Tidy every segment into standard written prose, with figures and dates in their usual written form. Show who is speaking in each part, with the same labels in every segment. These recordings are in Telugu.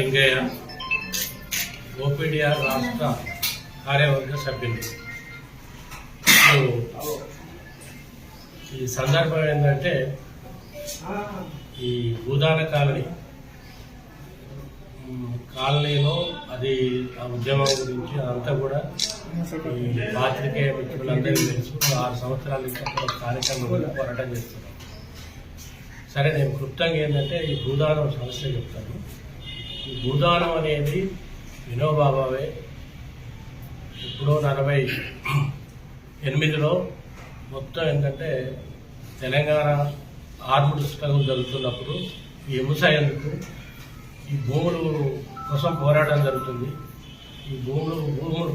Speaker 1: లింగయ్య, ఓపీడీఆర్ రాష్ట్ర కార్యవర్గ సభ్యులు. ఈ సందర్భం ఏంటంటే ఈ భూదాన కాలనీలో అది ఆ ఉద్యమం గురించి అదంతా కూడా ఈ పాత్రికేయ మిత్రులందరికీ తెలుసు. 6 సంవత్సరాల నుంచి కార్యక్రమం కూడా పోరాటం చేస్తున్నాం. సరే, నేను క్లుప్తంగా ఏంటంటే ఈ భూదానం సమస్య చెప్తాను. ఈ భూదానం అనేది వినోబాబావే ఎప్పుడో 48లో మొత్తం ఏంటంటే తెలంగాణ ఆర్ముడ్ స్ట్రగుల్ జరుగుతున్నప్పుడు ఈ హింస ఎందుకు, ఈ భూములు కోసం పోరాటం జరుగుతుంది. ఈ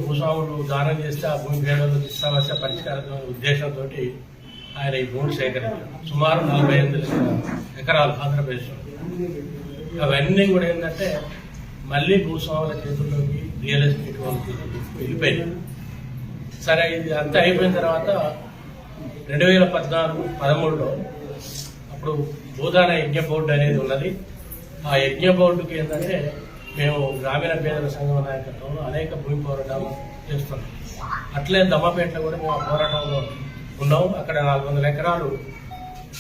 Speaker 1: భూస్వాములు దానం చేస్తే ఆ భూమి పేదలకు సమస్య పరిష్కారం ఉద్దేశంతో ఆయన ఈ భూమిని సేకరించారు. సుమారు 48 ఎకరాలు ఆంధ్రప్రదేశ్లో. అవన్నీ కూడా ఏంటంటే మళ్ళీ భూస్వాముల చేతుల్లోకి రియల్ ఎస్టేట్ వాళ్ళ చేతుల్లోకి వెళ్ళిపోయింది. సరే, ఇది అంతా అయిపోయిన తర్వాత 2014-13లో అప్పుడు భూదాన యజ్ఞ బోర్డు అనేది ఉన్నది. ఆ యజ్ఞ బోర్డుకి ఏంటంటే మేము గ్రామీణ పేదల సంఘం నాయకత్వంలో అనేక భూమి పోరాటాలు చేస్తున్నాం. అట్లే దమ్మపేటలో కూడా మేము పోరాటంలో ఉన్నాం. అక్కడ 400 ఎకరాలు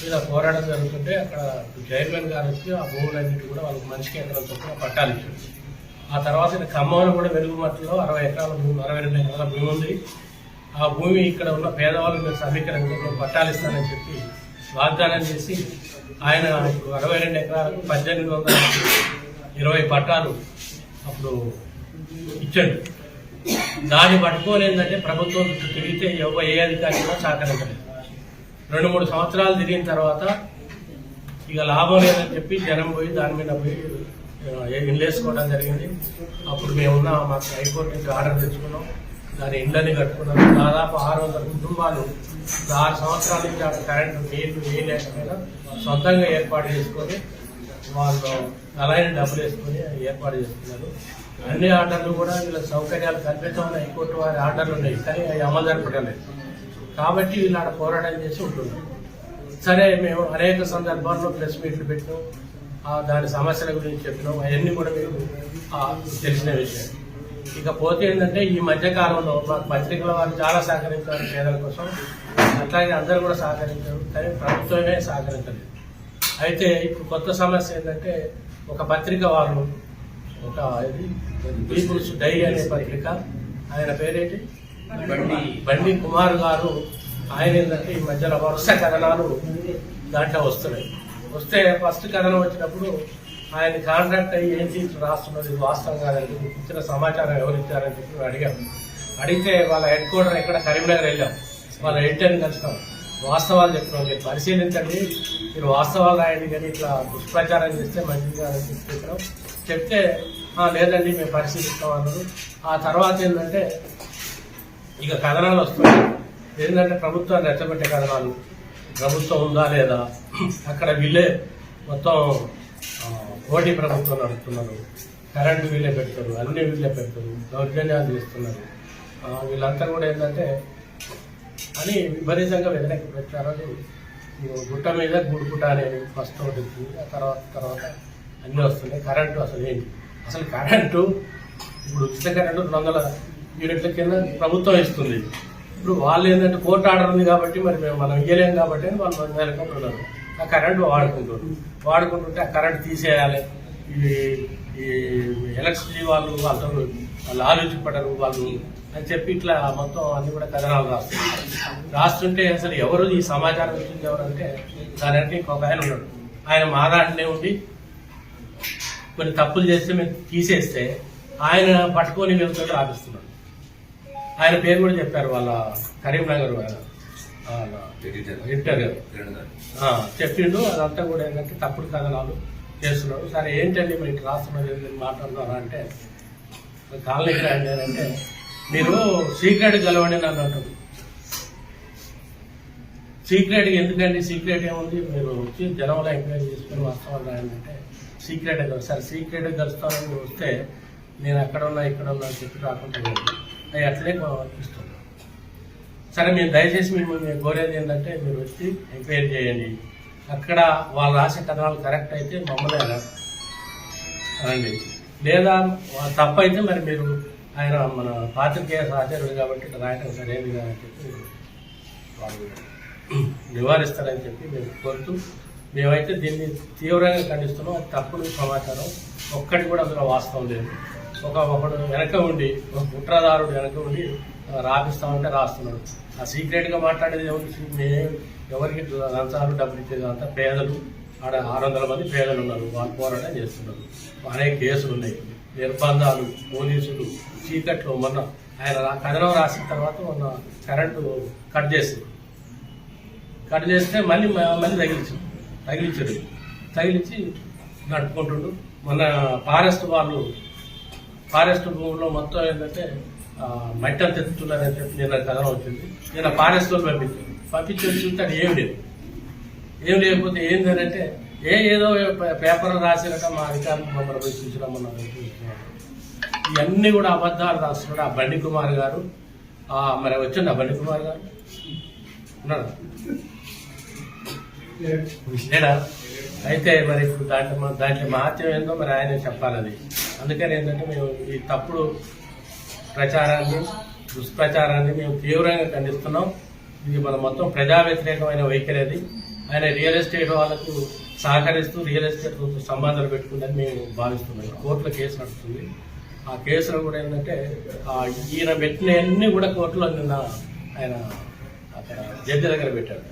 Speaker 1: మీద పోరాటం జరుగుతుంటే అక్కడ చైర్మన్ గారు వచ్చి ఆ భూములన్నింటి కూడా వాళ్ళకి మనిషికి ఎకరం చొప్పున పట్టాలు ఇచ్చారు. ఆ తర్వాత ఖమ్మంలో కూడా వెలుగుమట్టిలో 60 ఎకరాల భూమి, 62 ఎకరాల భూమి ఉంది. ఆ భూమి ఇక్కడ ఉన్న పేదవాళ్ళు మీరు సమీకరణలో పట్టాలు ఇస్తానని చెప్పి వాగ్దానం చేసి ఆయన 62 ఎకరాలకు 1820 పట్టాలు అప్పుడు ఇచ్చాడు. దాన్ని పట్టుకొని ఏంటంటే ప్రభుత్వం తిరిగితే ఏ అధికారి కూడా సహకరించలేదు. 2-3 సంవత్సరాలు తిరిగిన తర్వాత ఇక లాభం లేదని చెప్పి జనం పోయి దాని మీద పోయి ఇండ్లేసుకోవడం జరిగింది. అప్పుడు మేమున్న మాకు హైకోర్టు నుంచి ఆర్డర్ తెచ్చుకున్నాం. దాని ఇండ్లని కట్టుకున్నాం. దాదాపు 600 కుటుంబాలు 6 సంవత్సరాల నుంచి అక్కడ కరెంటు నీళ్లు లేకపోయినా సొంతంగా ఏర్పాటు చేసుకొని వాళ్ళు అలాగే డబ్బులు వేసుకొని ఏర్పాటు చేసుకున్నారు. అన్ని ఆర్డర్లు కూడా వీళ్ళ సౌకర్యాలు కల్పించమని హైకోర్టు వారి ఆర్డర్లు ఉన్నాయి, కానీ అవి అమలు జరపలేదు. కాబట్టి వీళ్ళు ఆడ పోరాటం చేసి ఉంటున్నారు. సరే, మేము అనేక సందర్భాల్లో ప్రెస్ మీట్లు పెట్టినాం, దాని సమస్యల గురించి చెప్పినాం. అవన్నీ కూడా మీకు తెలిసిన విషయం. ఇకపోతే ఏంటంటే ఈ మధ్యకాలంలో మాకు పత్రికల వారు చాలా సహకరించారు పేదల కోసం. అట్లాగే అందరూ కూడా సహకరించారు, కానీ ప్రభుత్వమే సహకరించలేదు. అయితే ఇప్పుడు కొత్త సమస్య ఏంటంటే ఒక పత్రిక వాళ్ళు ఒక పీపుల్స్ డైరీ అనే పత్రిక, ఆయన పేరేంటి బండి కుమార్ గారు, ఆయన ఏంటంటే ఈ మధ్యలో వరుస కథనాలు దాంట్లో వస్తున్నాయి. వస్తే ఫస్ట్ కథనం వచ్చినప్పుడు ఆయన కాంట్రాక్ట్ అయ్యి ఏంటి రాస్తున్నది వాస్తవం కాదండి, ఇచ్చిన సమాచారం ఎవరు ఇచ్చారని చెప్పి అడిగాము. అడిగితే వాళ్ళ హెడ్ క్వార్టర్ ఎక్కడ కరీంనగర్ వెళ్ళాం, వాళ్ళ ఎడిటర్ని కలిసినాం. వాస్తవాలు చెప్తున్నాం, మీరు పరిశీలించండి, మీరు వాస్తవాలు రాయండి, కానీ ఇట్లా దుష్ప్రచారం చేస్తే మంచిగా చెప్పినాం. చెప్తే లేదండి మేము పరిశీలిస్తాం అన్నారు. ఆ తర్వాత ఏంటంటే ఇక కథనాలు వస్తున్నాయి. ఏంటంటే ప్రభుత్వాన్ని రెచ్చగొట్టే కథనాలు, ప్రభుత్వం ఉందా లేదా, అక్కడ వీళ్ళే మొత్తం పోటీ ప్రభుత్వం నడుపుతున్నారు, కరెంటు వీళ్ళే పెడతారు, అన్ని వీళ్ళే పెడతారు, దౌర్జన్యాలు చేస్తున్నారు. వీళ్ళంతా కూడా ఏంటంటే అని విపరీతంగా వ్యతిరేక ప్రచారాలు. గుట్ట మీద గుడుగుట్ట అనేది ఫస్ట్ ఒకటి వచ్చింది. ఆ తర్వాత అన్నీ వస్తున్నాయి. కరెంటు అసలు ఏంటి, అసలు కరెంటు ఇప్పుడు ఉచిత కరెంటు 200 యూనిట్ల కింద ప్రభుత్వం ఇస్తుంది. ఇప్పుడు వాళ్ళు ఏంటంటే కోర్టు ఆర్డర్ ఉంది కాబట్టి మరి మనం ఇయ్యలేం కాబట్టి వాళ్ళు 200 ఉన్నారు. ఆ కరెంటు వాడుకుంటుంటే ఆ కరెంటు తీసేయాలి. ఈ ఎలక్ట్రిసిటీ వాళ్ళు ఆలోచించబడరు వాళ్ళు అని చెప్పి ఇట్లా మొత్తం అన్ని కూడా కథనాలు రాస్తుంటే అసలు ఎవరు ఈ సమాచారం ఇచ్చింది ఎవరంటే దానికి ఇంకొక ఆయన ఉన్నాడు. ఆయన మా దాంట్లోనే ఉండి కొన్ని తప్పులు చేస్తే మేము తీసేస్తే ఆయన పట్టుకొని వెళ్తాడు రాపిస్తున్నాడు. ఆయన పేరు కూడా చెప్పారు, వాళ్ళ కరీంనగర్ ఎడిటర్ గారు చెప్పిండు. అదంతా కూడా ఏంటంటే తప్పుడు కథనాలు చేస్తున్నాడు. సరే ఏంటండి మరి ఇట్లా రాస్తున్నారు, మాట్లాడుతున్నారా అంటే కాలనీకి రండి అంటే మీరు సీక్రెట్ గెలవండి నన్ను అంటారు. సీక్రెట్ ఎందుకండి, సీక్రెట్ ఏముంది, మీరు వచ్చి జనంలో ఎంక్వైరీ చేసుకుని వాస్తవాలు రాయండి. సీక్రెట్ సరే సీక్రెట్ గెలుస్తానని వస్తే నేను అక్కడ ఉన్నా ఇక్కడ ఉన్నా అని చెప్పి రాకుండా అవి అట్లే ఇస్తున్నాను. సరే, మీరు దయచేసి మేము కోరేది ఏంటంటే మీరు వచ్చి ఎంక్వైరీ చేయండి. అక్కడ వాళ్ళు రాసే కథనాలు కరెక్ట్ అయితే మమ్మల్ని రండి. లేదా తప్పైతే మరి మీరు ఆయన మన పాత్రికేయ సహచరుడు కాబట్టి ఇట్లా రాయటం సరైనది అని చెప్పి వాళ్ళు నివారిస్తారని చెప్పి మేము కోరుతూ మేమైతే దీన్ని తీవ్రంగా ఖండిస్తున్నాం. అది తప్పుడు సమాచారం, ఒక్కటి కూడా అందులో వాస్తవం లేదు. ఒకడు వెనక ఉండి, ఒక కుట్రదారుడు వెనక ఉండి రాపిస్తామంటే రాస్తున్నాడు. ఆ సీక్రెట్గా మాట్లాడేది ఎవరికి లంచాలు డబ్బులు ఇచ్చేది అంతా పేదలు. ఆడ 600 మంది పేదలు ఉన్నారు, వాళ్ళు పోరాటం చేస్తున్నారు. అనేక కేసులు ఉన్నాయి, నిర్బంధాలు, పోలీసులు, చీకట్లు. మొన్న ఆయన కథనం రాసిన తర్వాత మొన్న కరెంటు కట్ చేస్తే మళ్ళీ తగిలించి నడుపుకుంటుండు. మొన్న ఫారెస్ట్ భూముల్లో మొత్తం ఏంటంటే మట్టి అంత ఎత్తుతున్నారని చెప్పి నిన్న కథనం వచ్చింది. నిన్న ఫారెస్ట్ వాళ్ళు పంపించి చూస్తే అది ఏం లేకపోతే ఏంటంటే ఏదో పేపర్లు రాసినట్ట మా అధికారులు మమ్మల్ని పోయి చూసినామన్నారు. ఇవన్నీ కూడా అబద్ధాలు రాస్తున్నాడు ఆ బండి కుమార్ గారు. మరి వచ్చింది ఆ బండి కుమార్ గారు ఉన్నాడా? లేడా? అయితే మరి ఇప్పుడు దాంట్లో మహత్యం ఏందో మరి ఆయన చెప్పాలని. అందుకని ఏంటంటే మేము ఈ తప్పుడు ప్రచారాన్ని, దుష్ప్రచారాన్ని మేము తీవ్రంగా ఖండిస్తున్నాం. ఇది మన మొత్తం ప్రజా వ్యతిరేకమైన వైఖరి. అది ఆయన రియల్ ఎస్టేట్ వాళ్ళకు సహకరిస్తూ రియల్ ఎస్టేట్ సంబంధాలు పెట్టుకుందని మేము భావిస్తున్నాం. కోర్టులో కేసు నడుస్తుంది. ఆ కేసులో కూడా ఏంటంటే ఈయన పెట్టినవన్నీ కూడా కోర్టులో నిన్న ఆయన అక్కడ జడ్జి దగ్గర పెట్టాడు.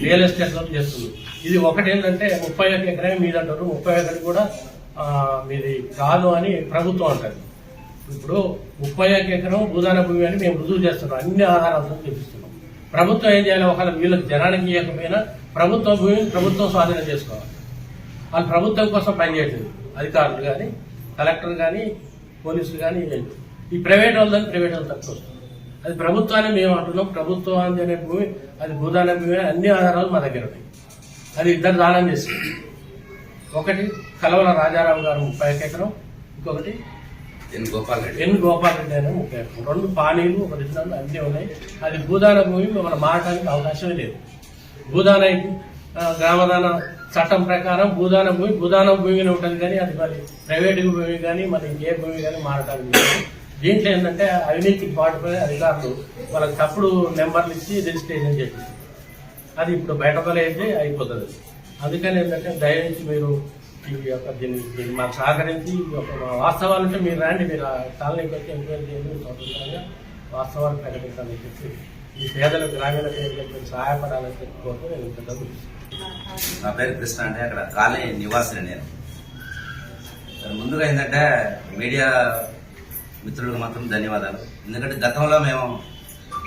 Speaker 1: రియల్ ఎస్టేట్ లో చేస్తుంది. ఇది ఒకటి ఏంటంటే 31 ఎకరమే మీద అంటారు, 30 ఎకరం కూడా మీది కాదు అని ప్రభుత్వం అంటారు. ఇప్పుడు 31 ఎకరం భూదాన భూమి అని మేము రుజువు చేస్తున్నాం, అన్ని ఆధారాలతో చూపిస్తున్నాం. ప్రభుత్వం ఏం చేయాలి? ఒకవేళ వీళ్ళకి జనానికి ఇవ్వకపోయినా ప్రభుత్వ భూమిని ప్రభుత్వం స్వాధీనం చేసుకోవాలి. వాళ్ళు ప్రభుత్వం కోసం పనిచేయట్లేదు, అధికారులు కానీ, కలెక్టర్ కానీ, పోలీసులు కానీ. ఈ ప్రైవేట్ వాళ్ళని ప్రైవేట్ వాళ్ళు తక్కువ వస్తుంది. అది ప్రభుత్వాన్ని మేము అంటున్నాం. ప్రభుత్వానికి అనే భూమి అది భూదాన భూమి, అన్ని ఆధారాలు మా దగ్గర ఉన్నాయి. అది ఇద్దరు దానం చేస్తుంది. ఒకటి కలవల రాజారావు గారు 31 ఎకరం, ఇంకొకటి ఎన్ గోపాల్ రెడ్డి అయినా 30 ఎకరం. 2 పానీలు, 1 రిజనాలు అన్నీ ఉన్నాయి. అది భూదాన భూమి మనం మారడానికి అవకాశమే లేదు. భూదాన గ్రామదాన చట్టం ప్రకారం భూదాన భూమిని ఉంటుంది, కానీ అది మరి ప్రైవేట్ భూమి కానీ మరి ఇంకే భూమి కానీ మారడానికి లేదు. దీంట్లో ఏంటంటే అవినీతికి పాటుపోయే అధికారులు వాళ్ళకి తప్పుడు నెంబర్లు ఇచ్చి రిజిస్ట్రేషన్ చేసి అది ఇప్పుడు బయటపడేది అయిపోతుంది. అందుకని ఏంటంటే దయచేసి మీరు ఈ యొక్క దీన్ని మాకు సహకరించి వాస్తవాలు ఉంటే మీరు రండి, మీరు కాలనీకి వచ్చి ఎంక్వైరీ చేయండి, స్వతంత్రంగా వాస్తవాలు ప్రకటించాలని చెప్పి ఈ పేదల గ్రామీణ పేదలకు సహాయపడాలని చెప్పి కోరుతూ నేను డబ్బులు.
Speaker 2: నా పేరు కృష్ణ అండి, అక్కడ కాలనీ నివాసిని నేను. ముందుగా ఏంటంటే మీడియా మిత్రులకు మాత్రం ధన్యవాదాలు. ఎందుకంటే గతంలో మేము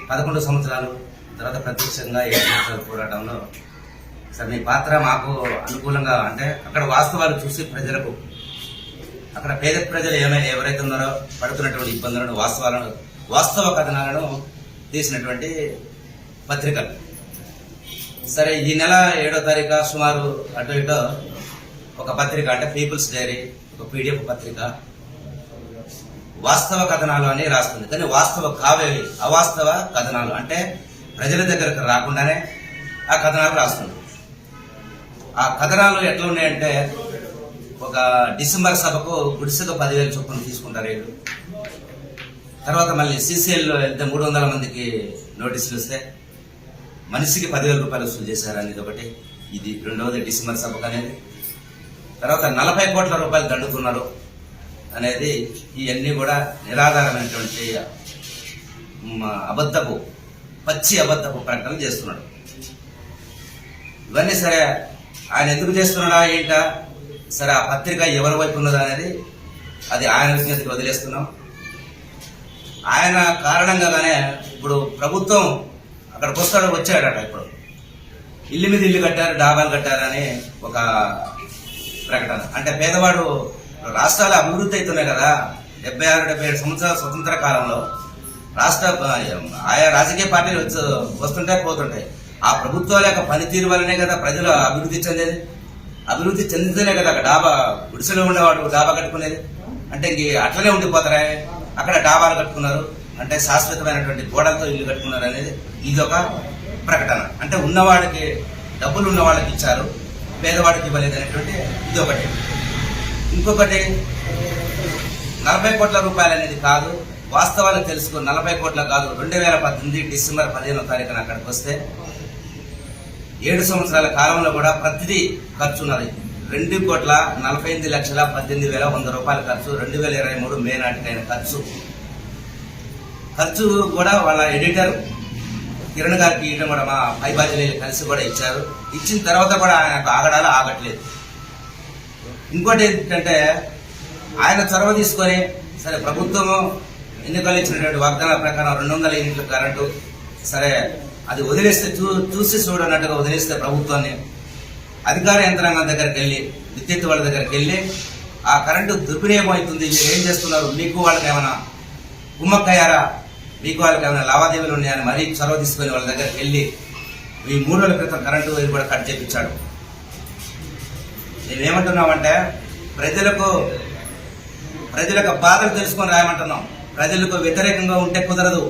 Speaker 2: 11 సంవత్సరాలు, తర్వాత ప్రత్యక్షంగా 7 సంవత్సరాల పోరాటంలో సార్ మీ పాత్ర మాకు అనుకూలంగా, అంటే అక్కడ వాస్తవాలు చూసి ప్రజలకు, అక్కడ పేద ప్రజలు ఎవరైతే ఉన్నారో పడుతున్నటువంటి ఇబ్బందులను, వాస్తవ కథనాలను తీసినటువంటి పత్రికలు. సరే, ఈ నెల 7వ తారీఖు సుమారు అటు ఇటో ఒక పత్రిక, అంటే పీపుల్స్ డైరీ, ఒక PDF పత్రిక వాస్తవ కథనాలు అని రాస్తుంది. కానీ వాస్తవ కావేవి అవాస్తవ కథనాలు, అంటే ప్రజల దగ్గరకు రాకుండానే ఆ కథనాలు రాస్తుంది. ఆ కథనాలు ఎట్లా ఉన్నాయంటే, ఒక డిసెంబర్ సభకు గుడిసెకు 10,000 చొప్పున తీసుకుంటారు వీళ్ళు. తర్వాత మళ్ళీ CCLలో వెళ్తే 300 మందికి నోటీసులు వస్తే మనిషికి 10,000 రూపాయలు వసూలు చేశారు అనేది ఒకటి. ఇది రెండవది డిసెంబర్ సభకు అనేది. తర్వాత 40 కోట్ల రూపాయలు దండుకున్నారు అనేది. ఇవన్నీ కూడా నిరాధారమైనటువంటి పచ్చి అబద్ధపు ప్రకటనలు చేస్తున్నాడు. ఇవన్నీ సరే, ఆయన ఎందుకు చేస్తున్నాడా ఏంటా, సరే ఆ పత్రిక ఎవరి వైపు ఉన్నదా అనేది అది ఆయన విజ్ఞతకి వదిలేస్తున్నాం. ఆయన కారణంగానే ఇప్పుడు ప్రభుత్వం అక్కడికి వచ్చాడట. ఇప్పుడు ఇల్లు మీద ఇల్లు కట్టారు, డాబాలు కట్టారని ఒక ప్రకటన. అంటే పేదవాడు, రాష్ట్రాలు అభివృద్ధి అవుతున్నాయి కదా, 76-77 సంవత్సరాల స్వతంత్ర కాలంలో రాష్ట్ర ఆయా రాజకీయ పార్టీలు వస్తుంటాయి పోతుంటాయి. ఆ ప్రభుత్వాల యొక్క పనితీరు వల్లనే కదా ప్రజలు అభివృద్ధి చెందేది. అభివృద్ధి చెందితేనే కదా అక్కడ గుడిసెలో ఉండేవాడు డాబా కట్టుకునేది. అంటే ఇంక అట్లనే ఉండిపోతారా? అక్కడ డాబాలు కట్టుకున్నారు అంటే శాశ్వతమైనటువంటి గోడలతో ఇల్లు కట్టుకున్నారు అనేది ఇదొక ప్రకటన. అంటే ఉన్నవాడికి, డబ్బులు ఉన్న వాళ్ళకి ఇచ్చారు, పేదవాడికి ఇవ్వలేదు అనేటువంటి ఇదొకటి. ఇంకొకటి 40 కోట్ల రూపాయలు అనేది కాదు, వాస్తవాలు తెలుసుకో 40 కోట్ల కాదు. 2018 డిసెంబర్ 15వ తారీఖున అక్కడికి వస్తే 7 సంవత్సరాల కాలంలో కూడా ప్రతిదీ ఖర్చు ఉన్నది. 2,48,18,100 రూపాయల ఖర్చు. 2023 మే నాటికైన ఖర్చు కూడా వాళ్ళ ఎడిటర్ కిరణ్ గారికి ఇవ్వడం కూడా మా పైబాజీలు కలిసి కూడా ఇచ్చారు. ఇచ్చిన తర్వాత కూడా ఆయనకు ఆగట్లేదు. ఇంకోటి ఏంటంటే ఆయన చొరవ తీసుకొని సరే ప్రభుత్వము ఎన్నికలు ఇచ్చినటువంటి వాగ్దానాల ప్రకారం 200 యూనిట్ల కరెంటు సరే అది వదిలేస్తే చూసి చూడనట్టుగా వదిలేస్తే ప్రభుత్వాన్ని అధికార యంత్రాంగం దగ్గరికి వెళ్ళి విద్యుత్ వాళ్ళ దగ్గరికి వెళ్ళి ఆ కరెంటు దుర్వినియోగం అవుతుంది, మీరు ఏం చేస్తున్నారు, మీకు వాళ్ళకి ఏమైనా కుమ్మక్కయ్యారా, మీకు వాళ్ళకి ఏమైనా లావాదేవీలు ఉన్నాయని మరీ చొరవ తీసుకొని వాళ్ళ దగ్గరికి వెళ్ళి ఈ 3 రోజుల క్రితం కరెంటు కూడా కట్ చేయించాడు. మేమేమంటున్నామంటే ప్రజలకు బాధలు తెలుసుకొని రాయమంటున్నాం. ప్రజలకు వ్యతిరేకంగా ఉంటే కుదరదు.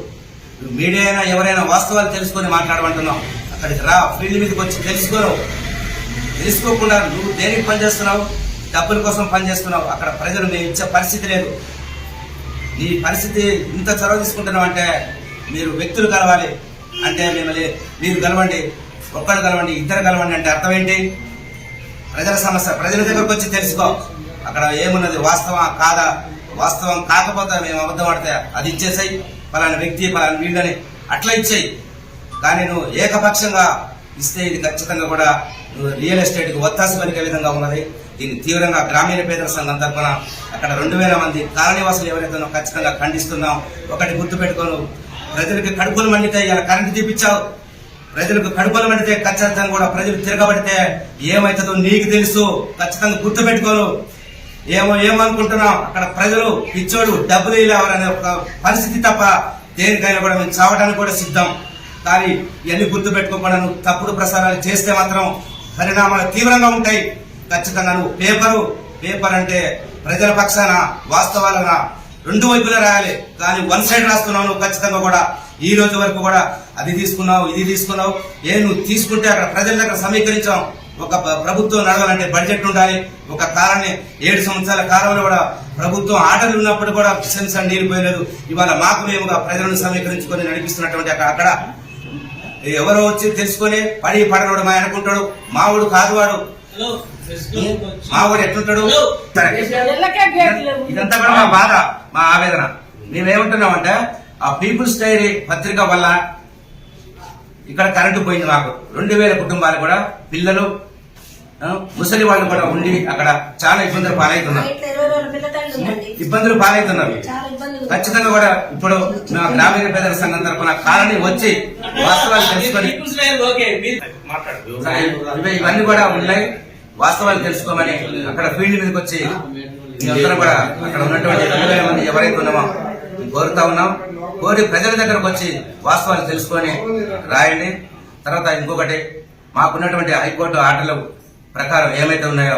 Speaker 2: మీడియా అయినా ఎవరైనా వాస్తవాలు తెలుసుకొని మాట్లాడమంటున్నాం. అక్కడికి రా, ఫీల్డ్ మీదకి వచ్చి తెలుసుకోకుండా నువ్వు దేనికి పనిచేస్తున్నావు, డబ్బుల కోసం పనిచేస్తున్నావు. అక్కడ ప్రజలు మేము ఇచ్చే పరిస్థితి లేదు. నీ పరిస్థితి ఇంత చొరవ తీసుకుంటున్నాం అంటే మీరు వ్యక్తులు కలవాలి అంటే మీరు కలవండి, ఒక్కడు కలవండి, ఇద్దరు కలవండి అంటే అర్థం ఏంటి? ప్రజల సమస్య ప్రజల దగ్గరకు వచ్చి తెలుసుకో. అక్కడ ఏమున్నది, వాస్తవం కాదా, వాస్తవం కాకపోతే మేము అబద్ధం ఆడితే అది ఇచ్చేసాయి, పలానా వ్యక్తి పలానా వీళ్ళని అట్లా ఇచ్చేయి. కానీ నువ్వు ఏకపక్షంగా ఇస్తే ఇది ఖచ్చితంగా కూడా రియల్ ఎస్టేట్ కి ఒత్తాసు పలికే విధంగా ఉన్నది. దీన్ని తీవ్రంగా గ్రామీణ పేదల సంఘం తరఫున అక్కడ 2000 మంది కాలనీవాసులు ఎవరైతే ఖచ్చితంగా ఖండిస్తున్నాం. ఒకటి గుర్తుపెట్టుకోను, ప్రజలకు కడుపులు మండితే ఇలా కరెంటు తీపిచ్చావు. ప్రజలకు కడుపులు మండితే ఖచ్చితంగా కూడా ప్రజలు తిరగబడితే ఏమవుతుందో నీకు తెలుసు. ఖచ్చితంగా గుర్తుపెట్టుకోను. ఏమనుకుంటున్నాం, అక్కడ ప్రజలు పిచ్చోడు డబ్బులు ఇవ్వరనే ఒక పరిస్థితి తప్ప దేనికైనా కూడా మేము చావడానికి కూడా సిద్ధం. కానీ ఇవన్నీ గుర్తు పెట్టుకోకుండా నువ్వు తప్పుడు ప్రసారాలు చేస్తే మాత్రం పరిణామాలు తీవ్రంగా ఉంటాయి. ఖచ్చితంగా నువ్వు పేపర్ అంటే ప్రజల పక్షాన వాస్తవాలన 2 వైపులా రాయాలి. కానీ 1 సైడ్ రాస్తున్నావు నువ్వు. ఖచ్చితంగా కూడా ఈ రోజు వరకు కూడా అది తీసుకున్నావు, ఇది తీసుకున్నావు. నువ్వు తీసుకుంటే అక్కడ ప్రజల దగ్గర సమీకరించాం. ఒక ప్రభుత్వం నడవాలంటే బడ్జెట్ ఉండాలి. ఒక కాలాన్ని 7 సంవత్సరాల కాలంలో కూడా ప్రభుత్వం ఆటలు ఉన్నప్పుడు కూడా సెన్స్ నీరు పోయలేదు. ఇవాళ మాకు మేముగా ప్రజలను సమీకరించుకొని నడిపిస్తున్నటువంటి అక్కడ ఎవరో వచ్చి తెలుసుకొని పడనోడు మా అనుకుంటాడు. మావుడు కాదు వాడు, మావుడు ఎట్లుంటాడు. ఇదంతా కూడా మా బాధ, మా ఆవేదన. మేమేమంటున్నామంటే ఆ పీపుల్స్ డైరీ పత్రిక వల్ల ఇక్కడ కరెంటు పోయింది. మాకు 2000 కుటుంబాలు కూడా పిల్లలు ముసలి వాళ్ళు కూడా ఉండి అక్కడ చాలా ఇబ్బందులు పాలవుతున్నారు. ఖచ్చితంగా కూడా ఇప్పుడు గ్రామీణ పేదల సంఘం తరఫున కాలనీ వచ్చి వాస్తవాలు తెలుసుకొని ఇవన్నీ కూడా ఉన్నాయి. వాస్తవాలు తెలుసుకోమని అక్కడ ఫీల్డ్ మీదకి వచ్చి అందరూ కూడా అక్కడ ఉన్నటువంటి 2000 మంది ఎవరైతే ఉన్నామో కోరుతా ఉన్నాం. కోరి ప్రజల దగ్గరకు వచ్చి వాస్తవాలు తెలుసుకొని రాయండి. తర్వాత ఇంకొకటి, మాకున్నటువంటి హైకోర్టు ఆర్డర్ల ప్రకారం ఏమైతే ఉన్నాయో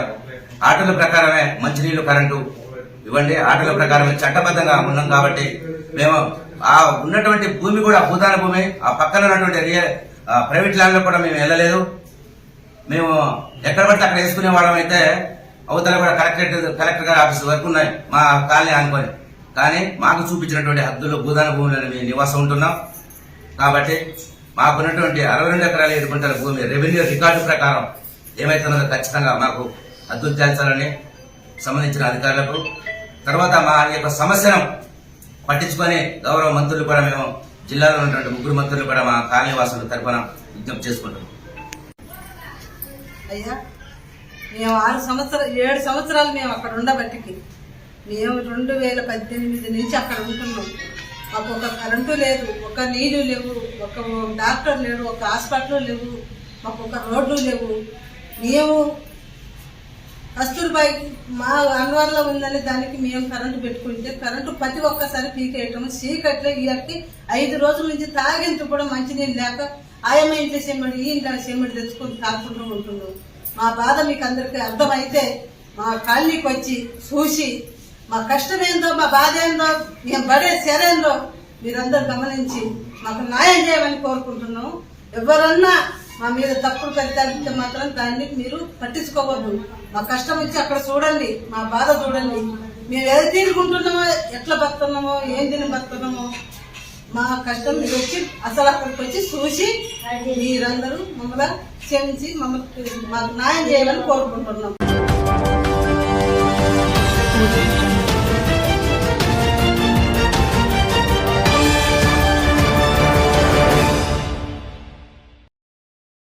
Speaker 2: ఆర్డర్ల ప్రకారమే మంచినీళ్లు కరెంటు ఇవ్వండి. ఆర్డర్ల ప్రకారమే చట్టబద్ధంగా ఉన్నాం కాబట్టి మేము ఆ ఉన్నటువంటి భూమి కూడా భూదాన భూమి, ఆ పక్కన ఉన్నటువంటి ప్రైవేట్ ల్యాండ్ లో కూడా మేము వెళ్ళలేదు. మేము ఎక్కడ పడితే అక్కడ వేసుకునే వాళ్ళం అయితే అవతల కూడా కలెక్టర్ గారి ఆఫీస్ వరకు ఉన్నాయి మా కాలనీ అనుకొని. కానీ మాకు చూపించినటువంటి హద్దుల్లో భూదాన భూములను మేము నివాసం ఉంటున్నాం. కాబట్టి మాకున్నటువంటి 62 ఎకరాల 7 గుంటల భూమి రెవెన్యూ రికార్డు ప్రకారం ఏమైతున్నదో ఖచ్చితంగా మాకు హద్దులు తేల్చాలని సంబంధించిన అధికారులకు, తర్వాత మా యొక్క సమస్యను పట్టించుకొని గౌరవ మంత్రులు కూడా మేము జిల్లాలో ఉన్నటువంటి 3 మంత్రులు కూడా మా కాలనీ వాసుల తరఫున విజ్ఞప్తి చేసుకుంటాం.
Speaker 3: అయ్యా, మేము 7 సంవత్సరాలు మేము అక్కడ ఉండబట్టికి మేము 2018 నుంచి అక్కడ ఉంటున్నాం. మాకు ఒక కరెంటు లేదు, ఒక నీళ్లు లేవు, ఒక డాక్టర్ లేడు, ఒక హాస్పిటల్ లేవు, మాకు ఒక రోడ్లు లేవు. మేము కస్తూర్బాయి మా అన్వర్లో ఉందని దానికి మేము కరెంటు పెట్టుకుంటే కరెంటు ప్రతి ఒక్కసారి పీకేయటం, చీకట్లో ఇయర్కి 5 రోజుల నుంచి తాగేందుకు కూడా మంచినీళ్ళు లేక ఆయమ్మ ఇంట్లో చెమ్మడి ఈ ఇంట్లో చెమ్మడి తెచ్చుకొని తాగుకుంటూ ఉంటున్నాం. మా బాధ మీకు అందరికీ అర్థమైతే మా కాలనీకి వచ్చి చూసి మా కష్టం ఏందో, మా బాధ ఏందో, మేము పడే శరేందో మీరందరూ గమనించి మాకు న్యాయం చేయమని కోరుకుంటున్నాం. ఎవరన్నా మా మీద తప్పుడు ప్రతిపాదిస్తే మాత్రం దాన్ని మీరు పట్టించుకోవద్దు. మా కష్టం వచ్చి అక్కడ చూడండి, మా బాధ చూడండి, మేము ఏది తీరుకుంటున్నామో, ఎట్లా బతున్నామో, ఏం తిని బతున్నామో, మా కష్టం మీరు వచ్చి అసలు అక్కడికి వచ్చి చూసి మీరందరూ మమ్మల్ని క్షమించి మాకు న్యాయం చేయాలని కోరుకుంటున్నాం.